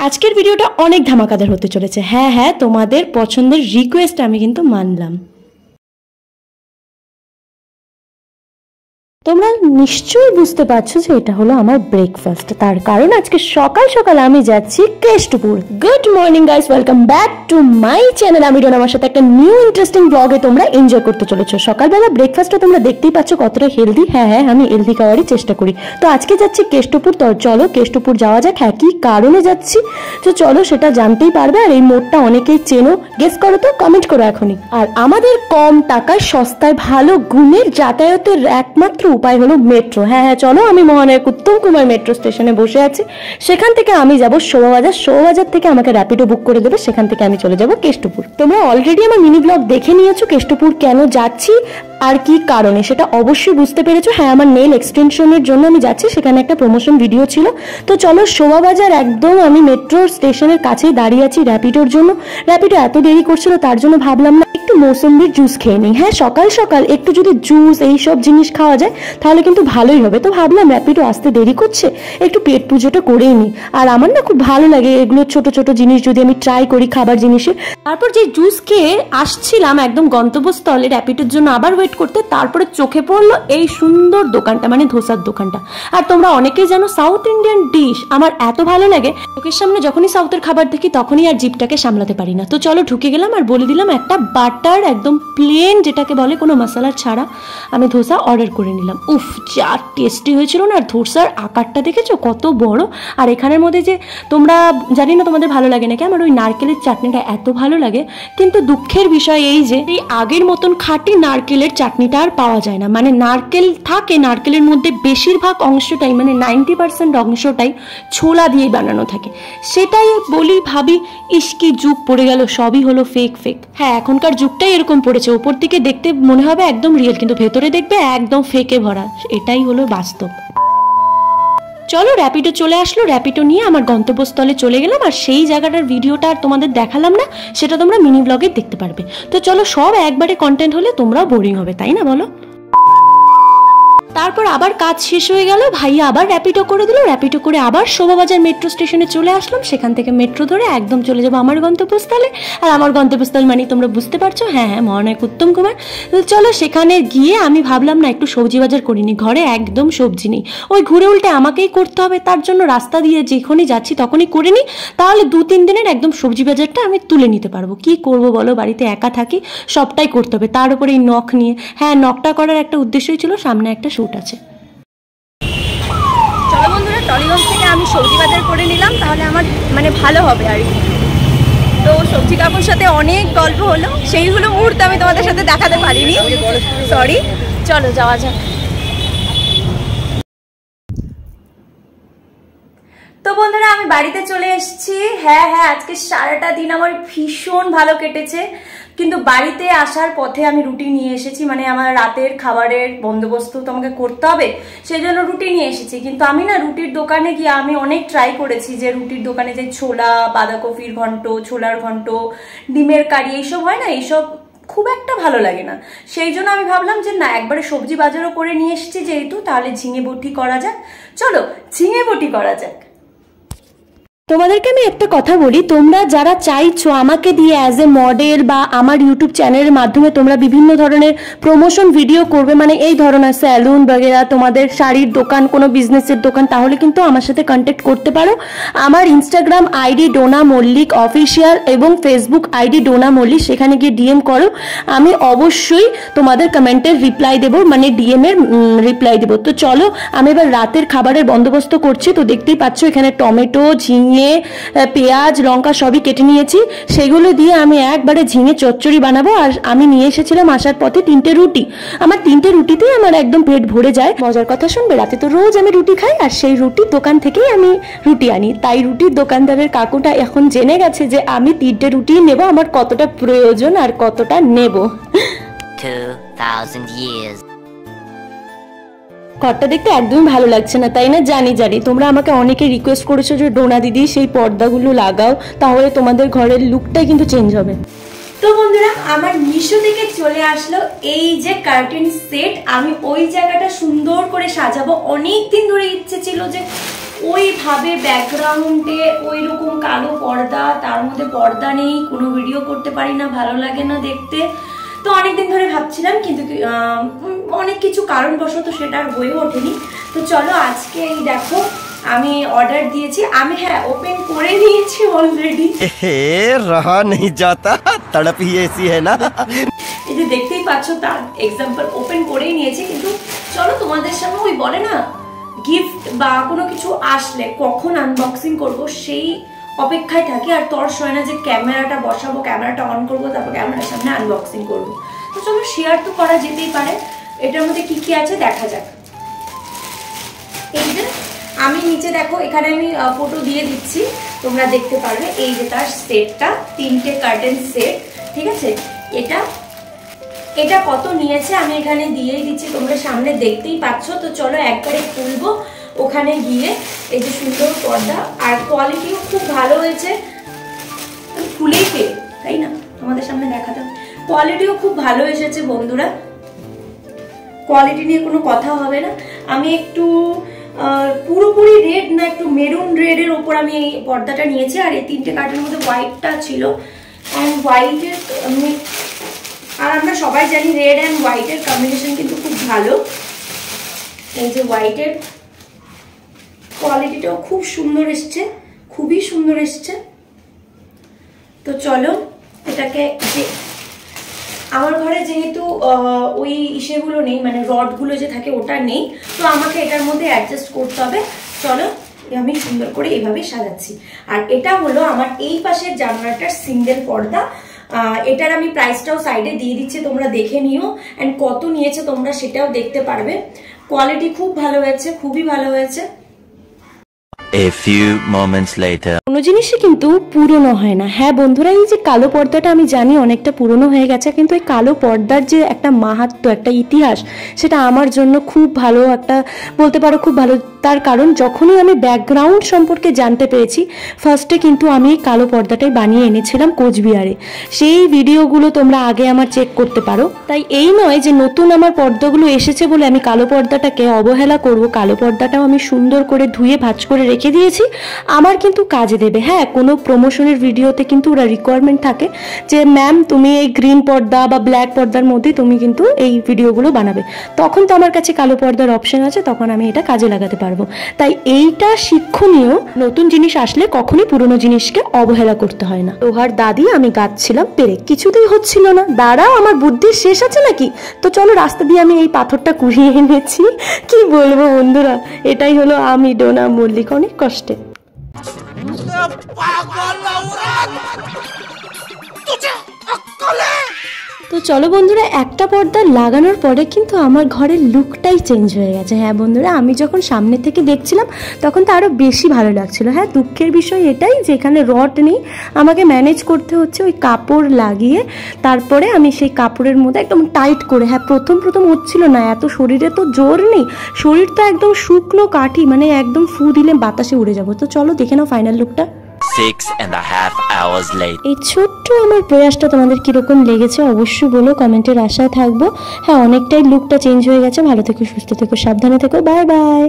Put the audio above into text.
আজকের ভিডিওটা অনেক ধামাকাদার হতে চলেছে। হ্যাঁ, তোমাদের পছন্দের রিকোয়েস্ট আমি কিন্তু মানলাম। তোমরা নিশ্চয়ই বুঝতে পারছো যে এটা হলো আমার ব্রেকফাস্ট। তার কারণ আজকে সকাল সকাল আমি যাচ্ছি Keshtopur. Good morning guys, welcome back to my channel. আমি ডোনা, আমার সাথে একটা নিউ ইন্টারেস্টিং ব্লগে তোমরা এনজয় করতে চলেছো। সকালবেলা ব্রেকফাস্টটা তোমরা দেখতেই পাচ্ছ কতটা হেলদি। হ্যাঁ, আমি হেলদি খাওয়ারই চেষ্টা করি। তো আজকে যাচ্ছি কেষ্টপুর। তো চলো কেষ্টপুর যাওয়া যাক। হ্যাঁ, কি কারণে যাচ্ছি তো চলো সেটা জানতেই পারবে। আর এই মোড়টা অনেকেই চেনো, গেস করো তো, কমেন্ট করো এখনই। আর আমাদের কম টাকায় সস্তায় ভালো গুণের যাতায়াতের একমাত্র উপায় হলো মেট্রো। হ্যাঁ, চলো, আমি মহানায়ক উত্তম কুমার মেট্রো স্টেশনে বসে আছি। সেখান থেকে আমি যাব শোভাবাজার। শোভাবাজার থেকে আমাকে র্যাপিডো বুক করে দেবে, সেখান থেকে আমি চলে যাব কেষ্টপুর। তোমরা অলরেডি আমার মিনি ব্লগ দেখে নিয়েছো কেষ্টপুর কেন যাচ্ছি আর কি কারণে, সেটা অবশ্যই বুঝতে পেরেছো। হ্যাঁ, আমার নেল এক্সটেনশনের জন্য আমি যাচ্ছি, সেখানে একটা প্রমোশন ভিডিও ছিল। তো চলো, শোভাবাজার একদম আমি মেট্রো স্টেশনের কাছেই দাঁড়িয়ে আছি র্যাপিডোর জন্য। র্যাপিডো এত দেরি করছিল, তার জন্য ভাবলাম না একটু মৌসুম্বির জুস খেয়ে নিই। হ্যাঁ, সকাল সকাল একটু যদি জুস এইসব জিনিস খাওয়া যায় তাহলে কিন্তু ভালোই হবে। তো ভাবলাম র্যাপিডো আসতে দেরি করছে, একটু পেট পুজোটা করেই নিই। আর আমার না খুব ভালো লাগে এগুলো ছোট ছোট জিনিস যদি আমি ট্রাই করি খাবার জিনিসের। তারপর যে জুস খেয়ে আসছিলাম একদম গন্তব্যস্থলে র্যাপিডোর জন্য আবার ওয়েট করতে, তারপরে চোখে পড়লো এই সুন্দর দোকানটা, মানে ধোসার দোকানটা। আর তোমরা অনেকেই জানো সাউথ ইন্ডিয়ান ডিশ আমার এত ভালো লাগে, চোখের সামনে যখনই সাউথের খাবার দেখি তখনই আর জিভটাকে সামলাতে পারি না। তো চলো ঢুকে গেলাম আর বলে দিলাম একটা বাটার একদম প্লেন, যেটাকে বলে কোনো মশলা ছাড়া আমি ধোসা অর্ডার করে নিলাম। উফ, যা টেস্টি হয়েছিল না। আর ধোসার আকারটা দেখেছো কত বড়। আর এখানের মধ্যে যে তোমরা, জানি না তোমাদের ভালো লাগে নাকি, আমার ওই নারকেলের চাটনিটা এত ভালো লাগে। কিন্তু দুঃখের বিষয় এই যে এই আগের মতন খাঁটি নারকেলের চাটনিটা আর পাওয়া যায় না। মানে নারকেল থাকে, নারকেলের মধ্যে বেশিরভাগ অংশটাই, মানে 90% অংশটাই ছোলা দিয়ে বানানো থাকে। সেটাই বলি, ভাবি ইস কি যুগ পড়ে গেল, সবই হলো ফেক। হ্যাঁ, এখনকার যুগটাই এরকম পড়েছে। ওপর দিকে দেখতে মনে হবে একদম রিয়েল, কিন্তু ভেতরে দেখবে একদম ফেকে ভরা। এটাই হলো বাস্তব। চলো, র্যাপিডো চলে আসলো। র্যাপিডো নিয়ে আমার গন্তব্যস্থলে চলে গেলাম। আর সেই জায়গাটার ভিডিওটা আর তোমাদের দেখালাম না, সেটা তোমরা মিনি ব্লগে দেখতে পারবে। তো চলো, সব একবারে কন্টেন্ট হলে তোমরাও বোরিং হবে, তাই না বলো? তারপর আবার কাজ শেষ হয়ে গেল, ভাইয়া আবার র্যাপিডো করে দিল। র্যাপিডো করে আবার শোভাবাজার মেট্রো স্টেশনে চলে আসলাম। সেখান থেকে মেট্রো ধরে একদম চলে যাবো আমার গন্তব্যস্থলে। আর আমার গন্তব্যস্থল মানে তোমরা বুঝতে পারছো, হ্যাঁ মহানায়ক উত্তম কুমার। চলো, সেখানে গিয়ে আমি ভাবলাম না একটু সবজি বাজার করিনি, ঘরে একদম সবজি নেই। ওই ঘুরে উল্টে আমাকেই করতে হবে, তার জন্য রাস্তা দিয়ে যখনই যাচ্ছি তখনই করে নিই, তাহলে 2-3 দিনের একদম সবজি বাজারটা আমি তুলে নিতে পারবো। কি করবো বলো, বাড়িতে একা থাকি, সবটাই করতে হবে। তার উপরে এই নখ নিয়ে, হ্যাঁ নখটা করার একটা উদ্দেশ্যই ছিল, সামনে একটা আছে। চলো বন্ধুরা, টলিগঞ্জ থেকে আমি সবজি বাজার করে নিলাম, তাহলে আমার মানে ভালো হবে আর কি। তো সবজি কাকুর সাথে অনেক গল্প হলো, সেইগুলো মুহূর্তে আমি তোমাদের সাথে দেখাতে পারিনি, সরি। চলো যাওয়া যাক। তো বন্ধুরা, আমি বাড়িতে চলে এসেছি। হ্যাঁ, আজকে সারাটা দিন আমার ভীষণ ভালো কেটেছে। কিন্তু বাড়িতে আসার পথে আমি রুটি নিয়ে এসেছি, মানে আমার রাতের খাবারের বন্দোবস্ত তো আমাকে করতে হবে, সেই জন্য রুটি নিয়ে এসেছি। কিন্তু আমি না রুটির দোকানে গিয়ে আমি অনেক ট্রাই করেছি যে রুটির দোকানে যে ছোলা, বাঁধাকপির ঘন্ট, ছোলার ঘন্ট, ডিমের কারি এইসব হয় না, এইসব খুব একটা ভালো লাগে না। সেই জন্য আমি ভাবলাম যে না, একবারে সবজি বাজারও করে নিয়ে এসেছি যেহেতু, তাহলে ঝিঙে বটি করা যাক। চলো ঝিঙে বটি করা যাক। তোমাদেরকে আমি একটা কথা বলি, তোমরা যারা চাইছো আমাকে দিয়ে অ্যাজ এ মডেল বা আমার ইউটিউব চ্যানেলের মাধ্যমে তোমরা বিভিন্ন ধরনের প্রমোশন ভিডিও করবে, মানে এই ধরনের স্যালুন বগেরা, তোমাদের শাড়ির দোকান, কোনো বিজনেসের দোকান, তাহলে কিন্তু আমার সাথে কন্ট্যাক্ট করতে পারো। আমার Instagram ID Dona Mallick official এবং ফেসবুক আইডি ডোনা মল্লিক, সেখানে গিয়ে ডিএম করো। আমি অবশ্যই তোমাদের কমেন্টের রিপ্লাই দেবো, মানে ডিএম এর রিপ্লাই দেবো। তো চলো, আমি এবার রাতের খাবারের বন্দোবস্ত করছি। তো দেখতেই পাচ্ছ এখানে টমেটো, ঝিঙে, পেঁয়াজ, লঙ্কা সবই কেটে নিয়েছি। সেগুলো দিয়ে আমি একবারে ঝিঙে চচ্চড়ি বানাবো। আর আমি নিয়ে এসেছিলাম আসার পথে 3টে রুটি। আমার 3টে রুটিতেই আমার একদম পেট ভরে যায়। মজার কথা শুনবে, রাতে তো রোজ আমি রুটি খাই, আর সেই রুটির দোকান থেকেই আমি রুটি আনি। তাই রুটির দোকানদারের কাকুটা এখন জেনে গেছে যে আমি 3টে রুটি নেব, আমার কতটা প্রয়োজন আর কতটা নেব। 2000 years ঘরটা দেখতে একদমই ভালো লাগছে না, তাই না? জানি তোমরা আমাকে অনেকে রিকোয়েস্ট করেছো যে ডোনা দিদি সেই পর্দাগুলো লাগাও, তাহলে তোমাদের ঘরের লুকটাই কিন্তু চেঞ্জ হবে। তো বন্ধুরা, আমার মিশো থেকে চলে আসলো এই যে কার্টেন সেট। আমি ওই জায়গাটা সুন্দর করে সাজাবো। অনেক দিন ধরে ইচ্ছে ছিল যে ওইভাবে ব্যাকগ্রাউন্ডে ওই রকম কালো পর্দা, তার মধ্যে পর্দা নেই, কোনো ভিডিও করতে পারি না, ভালো লাগে না দেখতে। তো অনেকদিন ধরে ভাবছিলাম, কিন্তু অনেক কিছু কারণবশত সেটা আর হয়ে ওঠেনি। তো চলো আজকে এই দেখো আমি অর্ডার দিয়েছি, আমি হ্যাঁ ওপেন করে নিয়েছি অলরেডি। रहा नहीं जाता, तड़प ही ऐसी है ना। এই যে দেখতেই পাচ্ছ তার এক্সাম্পল ওপেন করেই নিয়েছি। কিন্তু চলো তোমাদের সামনে ওই বলে না গিফট বা কোনো কিছু আসলে কখন আনবক্সিং করব সেই অপেক্ষায় থাকি, আর তর সয় না যে ক্যামেরাটা বসাবো, ক্যামেরাটা অন করবো, তারপর ক্যামেরার সামনে আনবক্সিং করবো। তো চলো শেয়ার তো করা যেতেই পারে। এটার মধ্যে কি কি আছে দেখা যাক। এই যে আমি নিচে দেখো এখানে আমি ফটো দিয়ে দিচ্ছি, তোমরা দেখতে পারবে। এই যে তার সেটটা, 3টে কার্টেন সেট, ঠিক আছে। এটা কত নিয়েছে আমি এখানে দিয়েই দিচ্ছি, তোমরা সামনে দেখতেই পাচ্ছ। তো চলো একবারে খুলবো ওখানে গিয়ে। এই যে সুন্দর পর্দা, আর কোয়ালিটিও খুব ভালো হয়েছে। আমি খুলেই পেয়ে তাই না তোমাদের সামনে দেখাতে, কোয়ালিটিও খুব ভালো এসেছে বন্ধুরা, কোয়ালিটি নিয়ে কোনো কথা হবে না। আমি একটু পুরোপুরি রেড না, একটু মেরুন রেডের ওপর আমি এই পর্দাটা নিয়েছি। আর এই 3টে কার্টের মধ্যে হোয়াইটটা ছিল, অ্যান্ড হোয়াইটের আর আমরা সবাই জানি রেড অ্যান্ড হোয়াইটের কম্বিনেশন কিন্তু খুব ভালো। এই যে হোয়াইটের কোয়ালিটিটাও খুব সুন্দর এসছে, খুবই সুন্দর এসছে। তো চলো এটাকে, যে আমার ঘরে যেহেতু ওই ইসেগুলো নেই, মানে রডগুলো যে থাকে ওটা নেই, তো আমাকে এটার মধ্যে অ্যাডজাস্ট করতে হবে। চলো আমি সুন্দর করে এইভাবে সাজাচ্ছি। আর এটা হলো আমার এই পাশের জানলাটার সিঙ্গেল পর্দা। এটার আমি প্রাইসটাও সাইডে দিয়ে দিচ্ছি, তোমরা দেখে নিও। অ্যান্ড কত নিয়েছে তোমরা সেটাও দেখতে পারবে। কোয়ালিটি খুব ভালো হয়েছে, খুবই ভালো হয়েছে। A few moments later. কোনো জিনিসই কিন্তু পুরনো হয় না। হ্যাঁ বন্ধুরা, এই যে কালো পর্দাটা আমি জানি অনেকটা পুরনো হয়ে গেছে, কিন্তু এই কালো পর্দার যে একটা মাহাত্ম্য, একটা ইতিহাস, সেটা আমার জন্য খুব ভালো, একটা বলতে পারো খুব ভালো। তার কারণ যখনই আমি ব্যাকগ্রাউন্ড সম্পর্কে জানতে পেরেছি, ফার্স্টে কিন্তু আমি এই কালো পর্দাটাই বানিয়ে এনেছিলাম কোচবিহারে। সেই ভিডিওগুলো তোমরা আগে আমার চেক করতে পারো। তাই এই নয় যে নতুন আমার পর্দাগুলো এসেছে বলে আমি কালো পর্দাটাকে অবহেলা করব। কালো পর্দাটাও আমি সুন্দর করে ধুয়ে ভাঁজ করে রেখে দিয়েছি, আমার কিন্তু কাজে দেবে। হ্যাঁ, কোনো প্রমোশনের ভিডিওতে কিন্তু ওরা রিকোয়ারমেন্ট থাকে যে ম্যাম তুমি এই গ্রিন পর্দা বা ব্ল্যাক পর্দার মধ্যে তুমি কিন্তু এই ভিডিওগুলো বানাবে, তখন তো আমার কাছে কালো পর্দার অপশন আছে, তখন আমি এটা কাজে লাগাতে পারবো। তাই এইটা শিক্ষণীয়, নতুন জিনিস আসলে কখনোই পুরনো জিনিসকে অবহেলা করতে হয় না। লোহার দাদি আমি গাচ্ছিলাম পেরে, কিছুতেই হচ্ছিল না। দাঁড়াও, আমার বুদ্ধির শেষ আছে নাকি? তো চলো রাস্তা দিয়ে আমি এই পাথরটা কুড়িয়ে এনেছি। কি বলবো বন্ধুরা, এটাই হলো আমি ডোনা মল্লিক, অনেক কষ্টে। তো চলো বন্ধুরা, একটা পর্দা লাগানোর পরে কিন্তু আমার ঘরের লুকটাই চেঞ্জ হয়ে গেছে। হ্যাঁ বন্ধুরা, আমি যখন সামনে থেকে দেখছিলাম তখন তো আরও বেশি ভালো লাগছিল। হ্যাঁ, দুঃখের বিষয় এটাই যে এখানে রড নেই, আমাকে ম্যানেজ করতে হচ্ছে ওই কাপড় লাগিয়ে। তারপরে আমি সেই কাপড়ের মধ্যে একদম টাইট করে, হ্যাঁ প্রথম হচ্ছিল না, এত শরীরে তো জোর নেই, শরীর তো একদম শুকনো কাঠি, মানে একদম ফু দিলে বাতাসে উড়ে যাবো। তো চলো দেখে নাও ফাইনাল লুকটা। 6.5 hours later. এই ছোট্ট আমার প্রয়াসটা তোমাদের কিরকম লেগেছে অবশ্যই বলো, কমেন্টের আশায় থাকবো। হ্যাঁ, অনেকটাই লুকটা চেঞ্জ হয়ে গেছে। ভালো থেকো, সুস্থ থেকো, সাবধানে থেকো, বাই বাই।